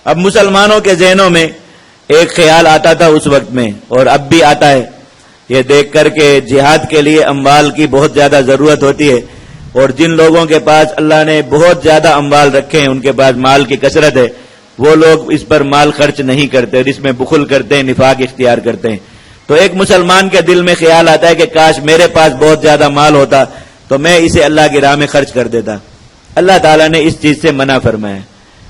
اب مسلمانوں کے ذہنوں میں ایک خیال آتا تھا اس وقت میں، اور اب بھی آتا ہے، یہ دیکھ کر کے جہاد کے لیے اموال کی بہت زیادہ ضرورت ہوتی ہے، اور جن لوگوں کے پاس اللہ نے بہت زیادہ اموال رکھے ہیں، ان کے پاس مال کی کثرت ہے، وہ لوگ اس پر مال خرچ نہیں کرتے اور اس میں بخل کرتے ہیں، نفاق اختیار کرتے ہیں۔ تو ایک مسلمان کے دل میں خیال آتا ہے کہ کاش میرے پاس بہت زیادہ مال ہوتا تو میں اسے اللہ کی راہ میں خرچ کر دیتا۔ اللہ تعالیٰ نے اس چیز سے منع فرمایا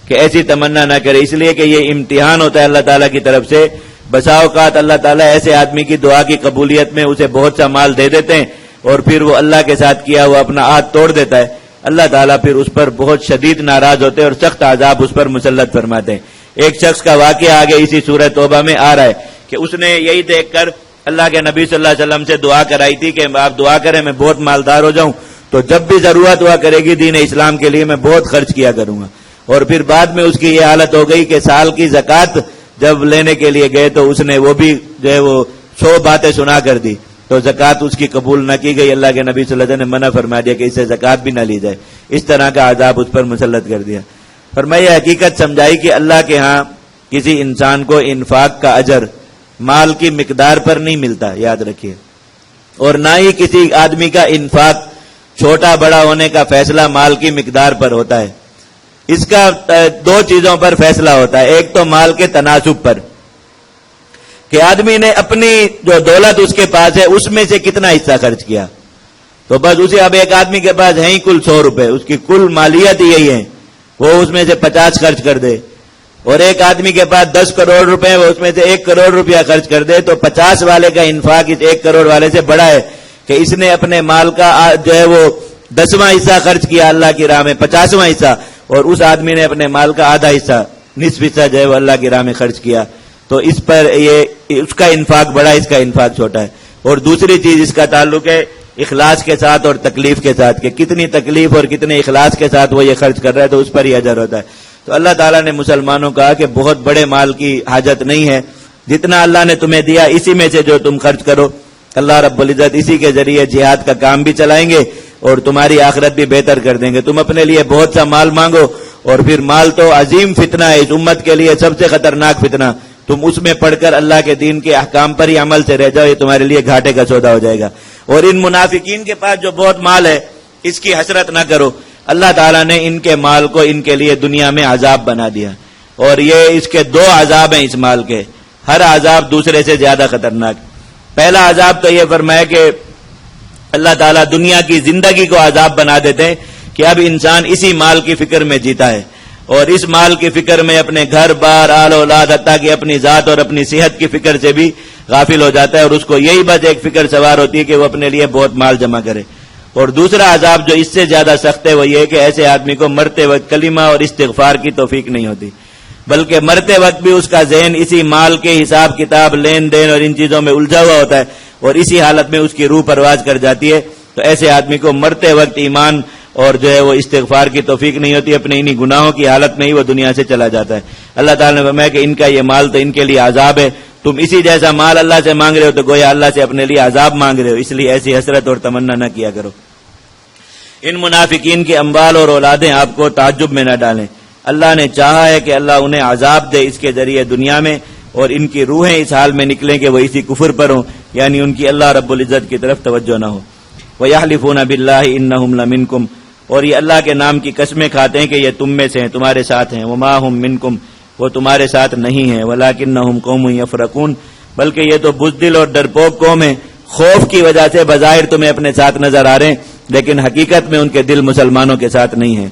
کہ ایسی تمنا نہ کرے، اس لیے کہ یہ امتحان ہوتا ہے اللہ تعالیٰ کی طرف سے۔ بسا اوقات اللہ تعالیٰ ایسے آدمی کی دعا کی قبولیت میں اسے بہت سا مال دے دیتے ہیں اور پھر وہ اللہ کے ساتھ کیا ہوا اپنا عہد توڑ دیتا ہے، اللہ تعالیٰ پھر اس پر بہت شدید ناراض ہوتے ہیں اور سخت عذاب اس پر مسلط فرماتے ہیں۔ ایک شخص کا واقعہ آگے اسی سورہ توبہ میں آ رہا ہے کہ اس نے یہی دیکھ کر اللہ کے نبی صلی اللہ علیہ وسلم سے دعا کرائی تھی کہ آپ دعا کریں میں بہت مالدار ہو جاؤں تو جب بھی ضرورت ہوا کرے گی دین اسلام کے لیے میں بہت خرچ کیا کروں گا، اور پھر بعد میں اس کی یہ حالت ہو گئی کہ سال کی زکوٰۃ جب لینے کے لیے گئے تو اس نے وہ بھی جو ہے وہ 100 باتیں سنا کر دی تو زکوٰۃ اس کی قبول نہ کی گئی۔ اللہ کے نبی صلی اللہ علیہ وسلم نے منع فرما دیا کہ اس سے زکوٰۃ بھی نہ لی جائے، اس طرح کا عذاب اس پر مسلط کر دیا۔ فرمایا حقیقت سمجھائی کہ اللہ کے ہاں کسی انسان کو انفاق کا اجر مال کی مقدار پر نہیں ملتا، یاد رکھیے، اور نہ ہی کسی آدمی کا انفاق چھوٹا بڑا ہونے کا فیصلہ مال کی مقدار پر ہوتا ہے۔ اس کا 2 چیزوں پر فیصلہ ہوتا ہے، ایک تو مال کے تناسب پر کہ آدمی نے اپنی جو دولت اس کے پاس ہے اس میں سے کتنا حصہ خرچ کیا، تو بس اسے اب ایک آدمی کے پاس ہے ہی کل 100 روپے، اس کی کل مالیت یہی ہے، وہ اس میں سے 50 خرچ کر دے، اور ایک آدمی کے پاس 10 کروڑ روپے وہ اس میں سے 1 کروڑ روپیہ خرچ کر دے، تو 50 والے کا انفاق اس 1 کروڑ والے سے بڑا ہے کہ اس نے اپنے مال کا جو ہے وہ 10واں حصہ خرچ کیا اللہ کی راہ میں، 50واں حصہ، اور اس آدمی نے اپنے مال کا آدھا حصہ، نصف حصہ جو ہے وہ اللہ کی راہ میں خرچ کیا، تو اس پر یہ اس کا انفاق بڑا ہے، اس کا انفاق چھوٹا ہے۔ اور دوسری چیز اس کا تعلق ہے اخلاص کے ساتھ اور تکلیف کے ساتھ کہ کتنی تکلیف اور کتنے اخلاص کے ساتھ وہ یہ خرچ کر رہا ہے تو اس پر ہی اجر ہوتا ہے۔ تو اللہ تعالیٰ نے مسلمانوں کو کہا کہ بہت بڑے مال کی حاجت نہیں ہے، جتنا اللہ نے تمہیں دیا اسی میں سے جو تم خرچ کرو، اللہ رب العزت اسی کے ذریعے جہاد کا کام بھی چلائیں گے اور تمہاری آخرت بھی بہتر کر دیں گے۔ تم اپنے لیے بہت سا مال مانگو، اور پھر مال تو عظیم فتنہ ہے، اس امت کے لیے سب سے خطرناک فتنہ، تم اس میں پڑھ کر اللہ کے دین کے احکام پر ہی عمل سے رہ جاؤ، یہ تمہارے لیے گھاٹے کا سودا ہو جائے گا۔ اور ان منافقین کے پاس جو بہت مال ہے اس کی حسرت نہ کرو، اللہ تعالیٰ نے ان کے مال کو ان کے لیے دنیا میں عذاب بنا دیا، اور یہ اس کے 2 عذاب ہیں اس مال کے، ہر عذاب دوسرے سے زیادہ خطرناک۔ پہلا عذاب تو یہ فرمایا کہ اللہ تعالیٰ دنیا کی زندگی کو عذاب بنا دیتے ہیں کہ اب انسان اسی مال کی فکر میں جیتا ہے، اور اس مال کی فکر میں اپنے گھر بار آل اولاد حتیٰ کہ اپنی ذات اور اپنی صحت کی فکر سے بھی غافل ہو جاتا ہے، اور اس کو یہی بس ایک فکر سوار ہوتی ہے کہ وہ اپنے لیے بہت مال جمع کرے۔ اور دوسرا عذاب جو اس سے زیادہ سخت ہے وہ یہ کہ ایسے آدمی کو مرتے وقت کلمہ اور استغفار کی توفیق نہیں ہوتی، بلکہ مرتے وقت بھی اس کا ذہن اسی مال کے حساب کتاب لین دین اور ان چیزوں میں الجھا ہوا ہوتا ہے، اور اسی حالت میں اس کی روح پرواز کر جاتی ہے۔ تو ایسے آدمی کو مرتے وقت ایمان اور جو ہے وہ استغفار کی توفیق نہیں ہوتی، اپنے انہی گناہوں کی حالت میں ہی وہ دنیا سے چلا جاتا ہے۔ اللہ تعالیٰ نے فرمایا کہ ان کا یہ مال تو ان کے لیے عذاب ہے، تم اسی جیسا مال اللہ سے مانگ رہے ہو تو گویا اللہ سے اپنے لیے عذاب مانگ رہے ہو، اس لیے ایسی حسرت اور تمنا نہ کیا کرو۔ ان منافقین کے اموال اور اولادیں آپ کو تعجب میں نہ ڈالیں، اللہ نے چاہا ہے کہ اللہ انہیں عذاب دے اس کے ذریعے دنیا میں، اور ان کی روحیں اس حال میں نکلیں کہ وہ اسی کفر پر ہوں، یعنی ان کی اللہ رب العزت کی طرف توجہ نہ ہو۔ وَيَحْلِفُونَ بِاللَّهِ إِنَّهُمْ لَمِنْكُمْ، اور یہ اللہ کے نام کی قسمیں کھاتے ہیں کہ یہ تم میں سے ہیں، تمہارے ساتھ ہیں۔ وَمَا هُمْ مِنْكُمْ، وہ تمہارے ساتھ نہیں ہیں۔ وَلَكِنَّهُمْ قَوْمٌ يَفْرَقُونَ، بلکہ یہ تو بزدل اور ڈرپوک قوم ہے، خوف کی وجہ سے بظاہر تمہیں اپنے ساتھ نظر آ رہے ہیں لیکن حقیقت میں ان کے دل مسلمانوں کے ساتھ نہیں ہیں۔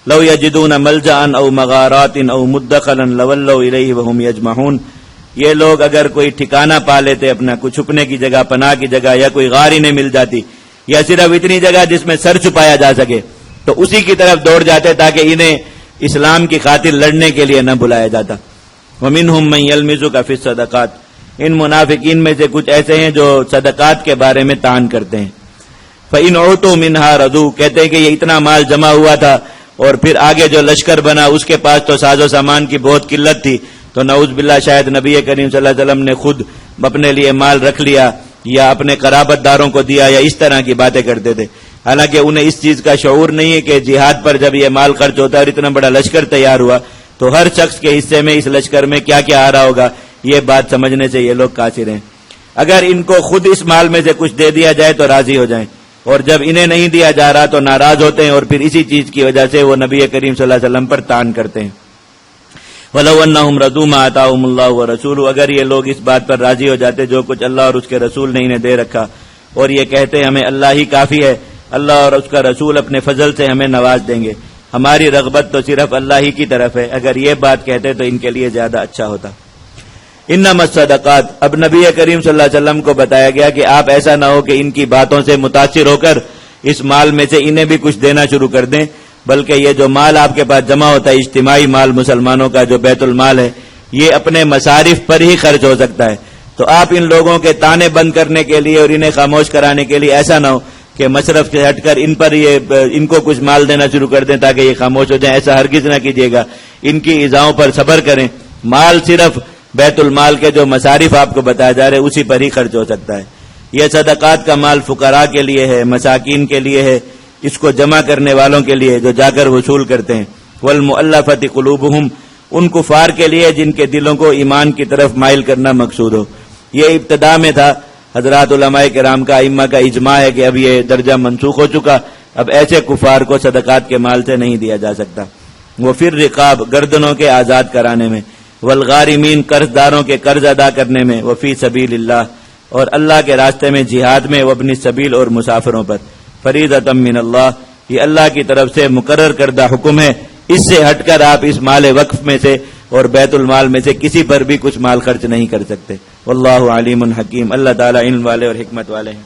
لَوْ يَجِدُونَ مَلْجَأً أَوْ مَغَارَاتٍ أَوْ مُدَّخَلًا لَوَلَّوْا إِلَيْهِ وَهُمْ يَجْمَعُونَ، یہ لوگ اگر کوئی ٹھکانہ پا لیتے اپنا، کوئی چھپنے کی جگہ، پناہ کی جگہ، یا کوئی غار انہیں مل جاتی، یا صرف اتنی جگہ جس میں سر چھپایا جا سکے تو اسی کی طرف دوڑ جاتے تاکہ انہیں اسلام کی خاطر لڑنے کے لیے نہ بلایا جاتا۔ وَمِنْهُمْ مَنْ يَلْمِزُكَ فِي الصَّدَقَاتِ، ان منافقین میں سے کچھ ایسے ہیں جو صدقات کے بارے میں طعن کرتے ہیں۔ فَإِنْ عُوتُوا مِنْهَا رَضُوا، کہتے ہیں کہ یہ اتنا مال جمع ہوا تھا اور پھر آگے جو لشکر بنا اس کے پاس تو ساز و سامان کی بہت قلت تھی، تو نعوذ باللہ شاید نبی کریم صلی اللہ علیہ وسلم نے خود اپنے لیے مال رکھ لیا یا اپنے قرابت داروں کو دیا یا اس طرح کی باتیں کرتے تھے، حالانکہ انہیں اس چیز کا شعور نہیں ہے کہ جہاد پر جب یہ مال خرچ ہوتا ہے اور اتنا بڑا لشکر تیار ہوا تو ہر شخص کے حصے میں اس لشکر میں کیا کیا آ رہا ہوگا یہ بات سمجھنے سے یہ لوگ قاصر ہیں۔ اگر ان کو خود اس مال میں سے کچھ دے دیا جائے تو راضی ہو جائیں، اور جب انہیں نہیں دیا جا رہا تو ناراض ہوتے ہیں، اور پھر اسی چیز کی وجہ سے وہ نبی کریم صلی اللہ علیہ وسلم پر طعن کرتے ہیں۔ وَلَوْ أَنَّهُمْ رَضُوا مَا آتَاهُمُ اللَّهُ وَرَسُولُهُ، اگر یہ لوگ اس بات پر راضی ہو جاتے جو کچھ اللہ اور اس کے رسول نے انہیں دے رکھا، اور یہ کہتے ہمیں اللہ ہی کافی ہے، اللہ اور اس کا رسول اپنے فضل سے ہمیں نواز دیں گے، ہماری رغبت تو صرف اللہ ہی کی طرف ہے، اگر یہ بات کہتے تو ان کے لیے زیادہ اچھا ہوتا۔ انما الصدقات، اب نبی کریم صلی اللہ علیہ وسلم کو بتایا گیا کہ آپ ایسا نہ ہو کہ ان کی باتوں سے متاثر ہو کر اس مال میں سے انہیں بھی کچھ دینا شروع کر دیں، بلکہ یہ جو مال آپ کے پاس جمع ہوتا ہے اجتماعی مال مسلمانوں کا جو بیت المال ہے، یہ اپنے مصارف پر ہی خرچ ہو سکتا ہے، تو آپ ان لوگوں کے طعنے بند کرنے کے لیے اور انہیں خاموش کرانے کے لیے ایسا نہ ہو کہ مصرف سے ہٹ کر ان کو کچھ مال دینا شروع کر دیں تاکہ یہ خاموش ہو جائیں، ایسا ہرگز نہ کیجیے گا، ان کی ایذاؤں پر صبر کریں، مال صرف بیت المال کے جو مصارف آپ کو بتایا جا رہے ہیں اسی پر ہی خرچ ہو سکتا ہے۔ یہ صدقات کا مال فقراء کے لیے ہے، مساکین کے لیے ہے، اس کو جمع کرنے والوں کے لیے جو جا کر وصول کرتے ہیں، والمؤلفۃ قلوبہم، ان کفار کے لیے جن کے دلوں کو ایمان کی طرف مائل کرنا مقصود ہو۔ یہ ابتدا میں تھا، حضرات علماء کرام کا ائمہ کا اجماع ہے کہ اب یہ درجہ منسوخ ہو چکا، اب ایسے کفار کو صدقات کے مال سے نہیں دیا جا سکتا۔ وفی الرقاب، گردنوں کے آزاد کرانے میں، والغارمین، قرض داروں کے قرض ادا کرنے میں، وفی سبیل اللہ، اور اللہ کے راستے میں جہاد میں، وابن السبیل، اور مسافروں پر، فریضۃ من اللہ، یہ اللہ کی طرف سے مقرر کردہ حکم ہے، اس سے ہٹ کر آپ اس مال وقف میں سے اور بیت المال میں سے کسی پر بھی کچھ مال خرچ نہیں کر سکتے۔ واللہ علیم حکیم، اللہ تعالیٰ علم والے اور حکمت والے ہیں۔